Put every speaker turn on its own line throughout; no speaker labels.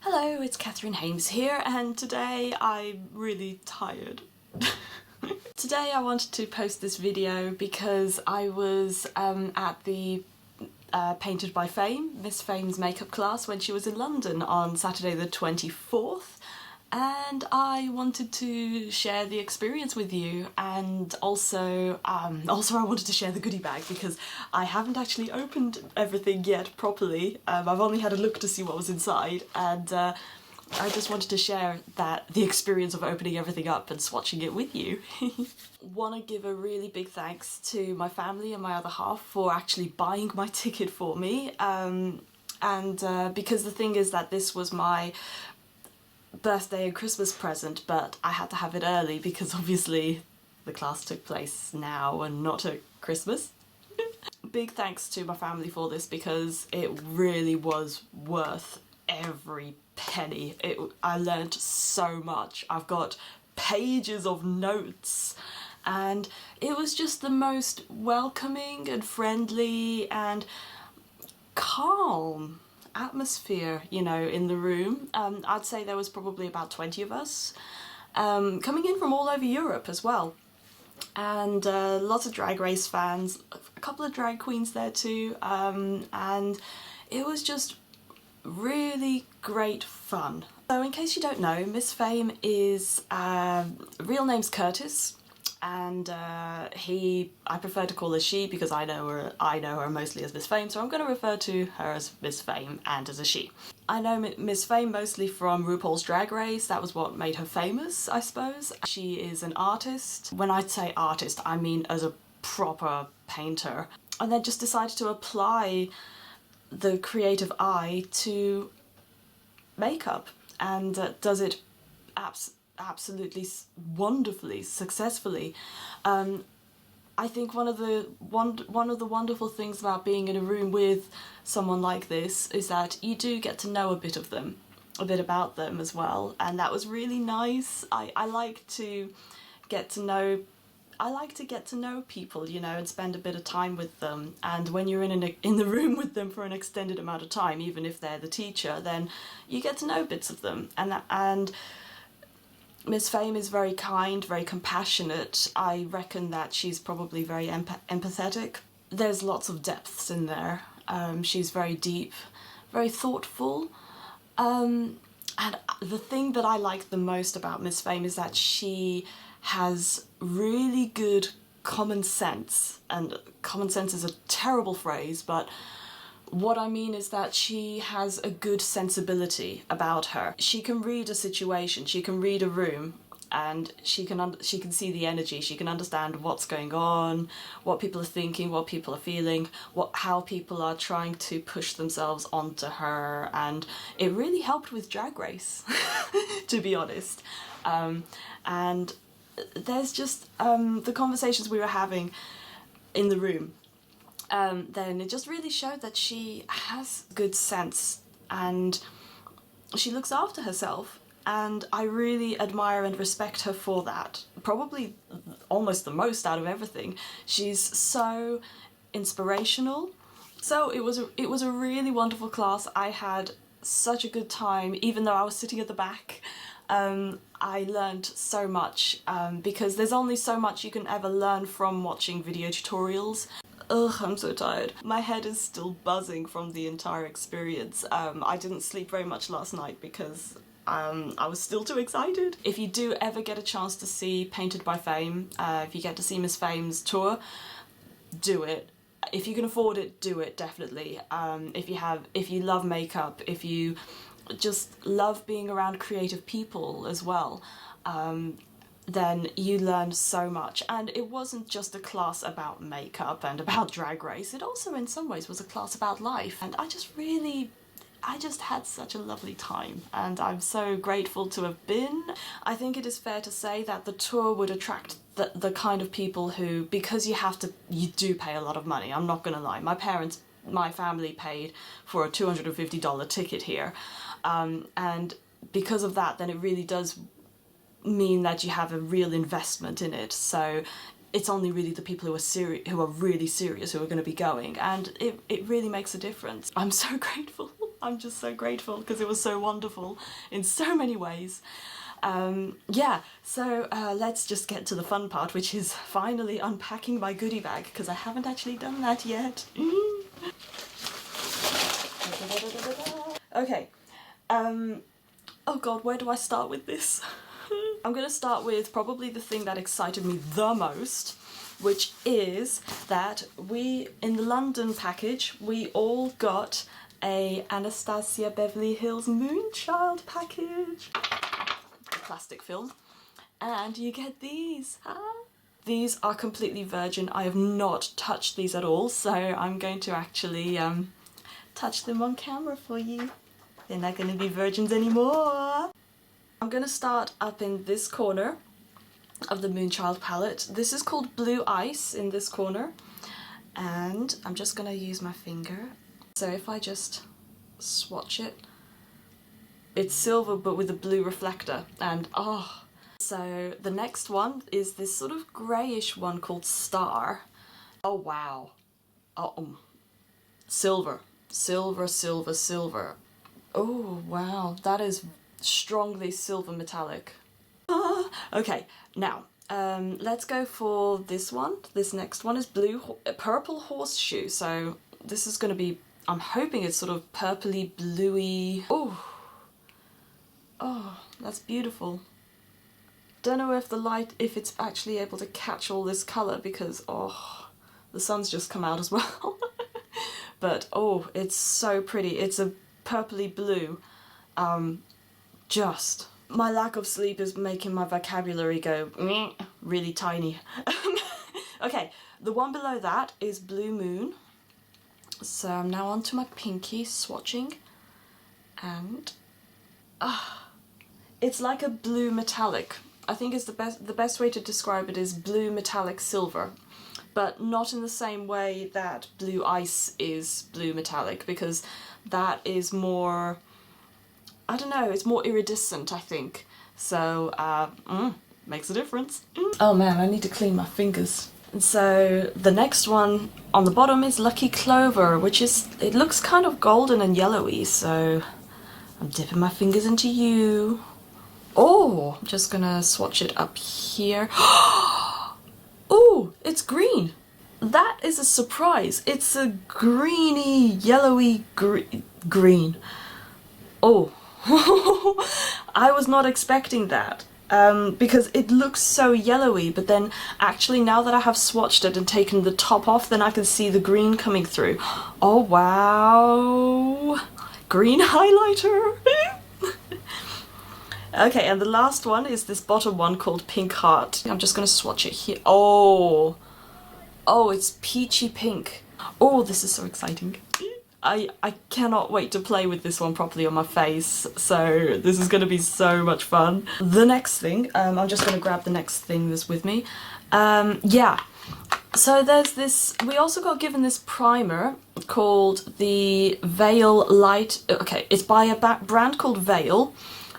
Hello, it's Catherine Hames here, and today I'm really tired. Today I wanted to post this video because I was at the Painted by Fame, Miss Fame's makeup class when she was in London on Saturday the 24th, and I wanted to share the experience with you, and also I wanted to share the goodie bag because I haven't actually opened everything yet properly. I've only had a look to see what was inside, and I just wanted to share the experience of opening everything up and swatching it with you. Want to give a really big thanks to my family and my other half for actually buying my ticket for me, because the thing is that this was my birthday and Christmas present, but I had to have it early because obviously the class took place now and not at Christmas. Big thanks to my family for this because it really was worth every penny. I learned so much. I've got pages of notes, and it was just the most welcoming and friendly and calm atmosphere, you know, in the room. I'd say there was probably about 20 of us, coming in from all over Europe as well, and lots of Drag Race fans, a couple of drag queens there too, and it was just really great fun. So in case you don't know, Miss Fame is, real name's Curtis, and I prefer to call her she because I know her mostly as Miss Fame, so I'm going to refer to her as Miss Fame and as a she. I know Miss Fame mostly from RuPaul's Drag Race. That was what made her famous, I suppose. She is an artist. When I say artist, I mean as a proper painter, and then just decided to apply the creative eye to makeup, and does it absolutely wonderfully, successfully. I think one of the wonderful things about being in a room with someone like this is that you do get to know a bit about them as well, and that was really nice. I like to get to know people, you know, and spend a bit of time with them, and when you're in the room with them for an extended amount of time, even if they're the teacher, then you get to know bits of them, and Miss Fame is very kind, very compassionate. I reckon that she's probably very empathetic. There's lots of depths in there. She's very deep, very thoughtful. And the thing that I like the most about Miss Fame is that she has really good common sense. And common sense is a terrible phrase, but what I mean is that she has a good sensibility about her. She can read a situation, she can read a room, and she can see the energy, she can understand what's going on, what people are thinking, what people are feeling, how people are trying to push themselves onto her, and it really helped with Drag Race, to be honest. And there's just the conversations we were having in the room, then it just really showed that she has good sense and she looks after herself, and I really admire and respect her for that. Probably almost the most out of everything. She's so inspirational. So it was a really wonderful class. I had such a good time, even though I was sitting at the back. I learned so much, because there's only so much you can ever learn from watching video tutorials. Ugh, I'm so tired. My head is still buzzing from the entire experience. I didn't sleep very much last night because I was still too excited. If you do ever get a chance to see Painted by Fame, if you get to see Miss Fame's tour, do it. If you can afford it, do it, definitely. If you love makeup, if you just love being around creative people as well, then you learn so much. And it wasn't just a class about makeup and about Drag Race, it also in some ways was a class about life, and I just had such a lovely time, and I'm so grateful to have been. I think it is fair to say that the tour would attract the kind of people who, because you do pay a lot of money, I'm not gonna lie. My family paid for a $250 ticket here, and because of that, then it really does mean that you have a real investment in it. So it's only really the people who are really serious who are going to be going, and it really makes a difference. I'm so grateful. I'm just so grateful because it was so wonderful in so many ways. Yeah, so let's just get to the fun part, which is finally unpacking my goodie bag, because I haven't actually done that yet. Okay, oh god, where do I start with this? I'm gonna start with probably the thing that excited me the most, which is that we, in the London package, we all got a Anastasia Beverly Hills Moonchild package. Plastic film, and you get these. These are completely virgin. I have not touched these at all, so I'm going to actually touch them on camera for you. They're not going to be virgins anymore. I'm going to start up in this corner of the Moonchild palette. This is called Blue Ice in this corner, and I'm just going to use my finger. So if I just swatch it, it's silver but with a blue reflector, and oh. So the next one is this sort of greyish one called Star. Oh wow. Oh, silver. Silver, silver, silver. Oh wow, that is strongly silver metallic. Okay, now let's go for this one. This next one is purple horseshoe. So this is going to be, I'm hoping it's sort of purpley bluey. Oh, that's beautiful. Don't know if the light, if it's actually able to catch all this colour, because oh, the sun's just come out as well. But oh, it's so pretty. It's a purpley blue. Just my lack of sleep is making my vocabulary go really tiny. Okay, the one below that is Blue Moon. So I'm now onto my pinky swatching, and it's like a blue metallic. I think it's the best way to describe it is blue metallic silver, but not in the same way that Blue Ice is blue metallic, because that is more, I don't know, it's more iridescent, I think. So makes a difference. Oh man, I need to clean my fingers. And so the next one on the bottom is Lucky Clover, which is, it looks kind of golden and yellowy, so I'm dipping my fingers into you. Oh, I'm just gonna swatch it up here. Oh, it's green. That is a surprise. It's a greeny, yellowy green. Oh, I was not expecting that. Because it looks so yellowy, but then actually now that I have swatched it and taken the top off, then I can see the green coming through. Oh wow! Green highlighter! Okay, and the last one is this bottom one called Pink Heart. I'm just gonna swatch it here. Oh! Oh, it's peachy pink. Oh, this is so exciting. I cannot wait to play with this one properly on my face, so this is going to be so much fun. The next thing, I'm just going to grab the next thing that's with me. Yeah, so there's this, we also got given this primer called the Veil Light, okay, it's by a brand called Veil,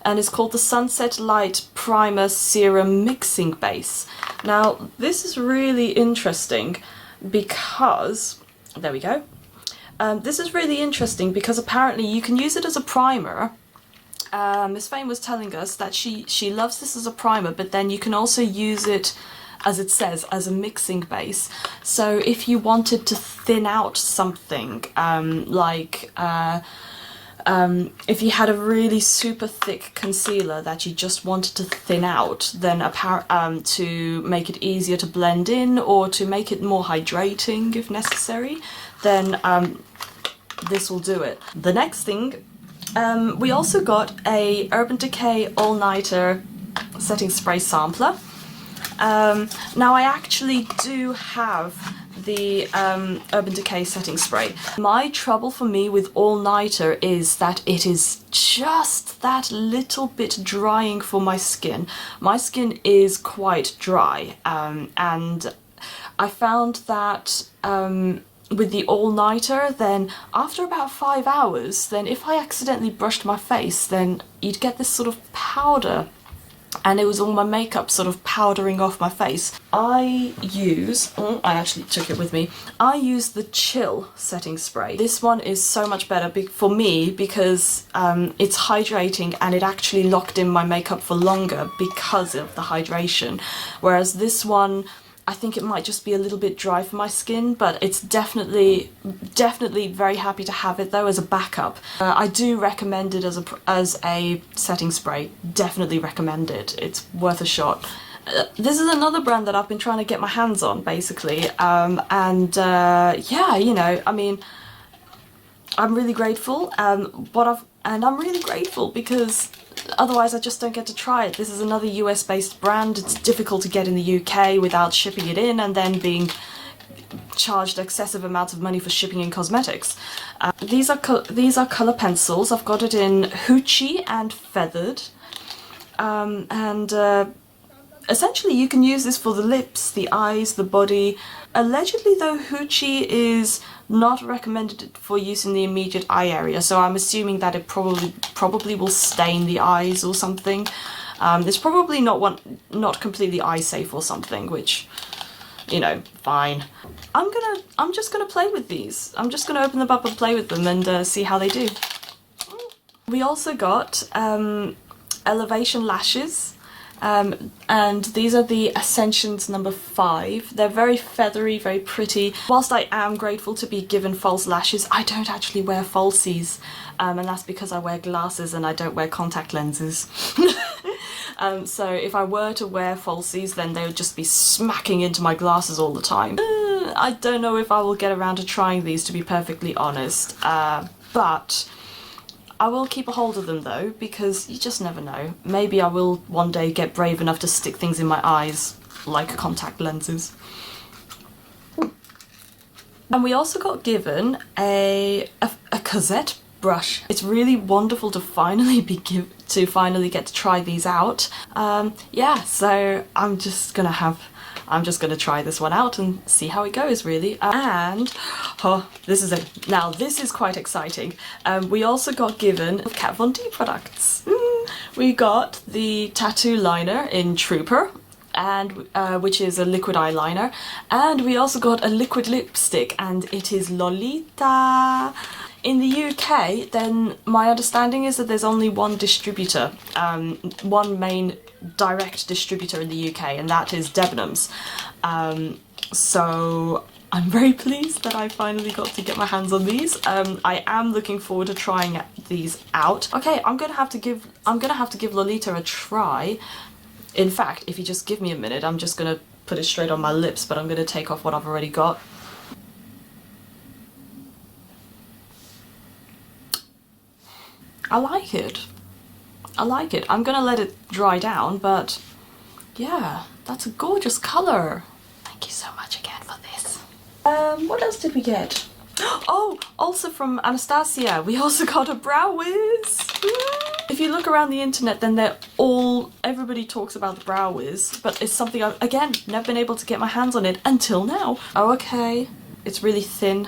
and it's called the Sunset Light Primer Serum Mixing Base. Now, this is really interesting because, there we go. This is really interesting because apparently you can use it as a primer. Miss Fame was telling us that she loves this as a primer, but then you can also use it, as it says, as a mixing base. So if you wanted to thin out something, if you had a really super thick concealer that you just wanted to thin out, then to make it easier to blend in or to make it more hydrating if necessary, then this will do it. The next thing, we also got a Urban Decay All Nighter Setting Spray Sampler. Now I actually do have the Urban Decay setting spray. My trouble for me with All Nighter is that it is just that little bit drying for my skin. My skin is quite dry, and I found that with the All Nighter, then after about 5 hours, then if I accidentally brushed my face, then you'd get this sort of powder and it was all my makeup sort of powdering off my face. I actually took it with me. I use the Chill setting spray. This one is so much better for me because it's hydrating and it actually locked in my makeup for longer because of the hydration. Whereas this one, I think it might just be a little bit dry for my skin, but it's definitely very happy to have it though as a backup. I do recommend it as a setting spray. Definitely recommend it. It's worth a shot. This is another brand that I've been trying to get my hands on, basically, yeah, you know, I mean, I'm really grateful. I'm really grateful because otherwise I just don't get to try it. This is another US based brand. It's difficult to get in the UK without shipping it in and then being charged excessive amounts of money for shipping in cosmetics. These are colour pencils. I've got it in Hoochie and Feathered. Essentially you can use this for the lips, the eyes, the body. Allegedly though, Hoochie is not recommended for use in the immediate eye area, so I'm assuming that it probably will stain the eyes or something. It's probably not completely eye safe or something, which, you know, fine. I'm just gonna play with these. I'm just gonna open them up and play with them and see how they do. We also got Elevation lashes. And these are the Ascensions number 5. They're very feathery, very pretty. Whilst I am grateful to be given false lashes, I don't actually wear falsies, and that's because I wear glasses and I don't wear contact lenses. So if I were to wear falsies, then they would just be smacking into my glasses all the time. I don't know if I will get around to trying these, to be perfectly honest, but I will keep a hold of them though, because you just never know. Maybe I will one day get brave enough to stick things in my eyes, like contact lenses. And we also got given a Cosette brush. It's really wonderful to finally get to try these out. Yeah, so I'm just gonna try this one out and see how it goes, really. And this is quite exciting. We also got given Kat Von D products. We got the tattoo liner in Trooper, and which is a liquid eyeliner, and we also got a liquid lipstick, and it is Lolita. In the UK, then my understanding is that there's only one distributor, one main direct distributor in the UK, and that is Debenhams. So I'm very pleased that I finally got to get my hands on these. I am looking forward to trying these out. Okay, I'm gonna have to give Lolita a try. In fact, if you just give me a minute, I'm just gonna put it straight on my lips, but I'm gonna take off what I've already got. I like it. I like it. I'm gonna let it dry down, but yeah, that's a gorgeous colour. Thank you so much again for this. What else did we get? Oh, also from Anastasia, we also got a brow wiz. If you look around the internet, then everybody talks about the brow wiz, but it's something I've, again, never been able to get my hands on it until now. Oh, okay. It's really thin.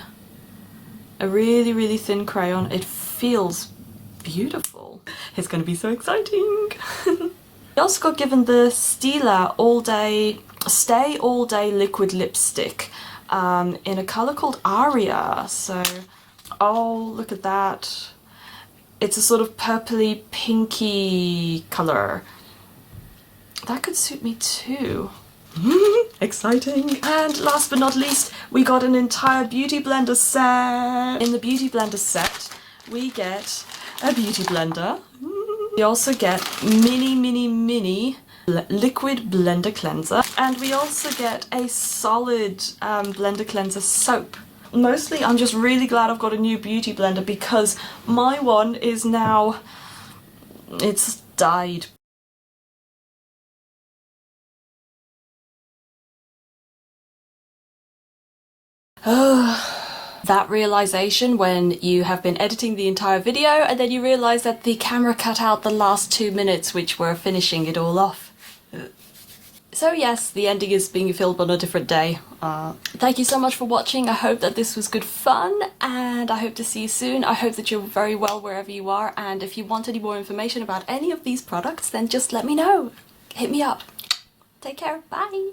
A really, really thin crayon. It feels beautiful. It's gonna be so exciting. We also got given the Stila Stay All Day Liquid Lipstick in a colour called Aria. So, oh, look at that. It's a sort of purpley pinky colour. That could suit me too. Exciting. And last but not least, we got an entire beauty blender set. In the beauty blender set, we get a beauty blender. We also get mini liquid blender cleanser, and we also get a solid blender cleanser soap. Mostly I'm just really glad I've got a new beauty blender because my one is now, it's died. That realization when you have been editing the entire video and then you realize that the camera cut out the last 2 minutes which were finishing it all off. So yes, the ending is being filmed on a different day. Thank you so much for watching. I hope that this was good fun and I hope to see you soon. I hope that you're very well wherever you are, and if you want any more information about any of these products then just let me know. hit me up. Take care. Bye.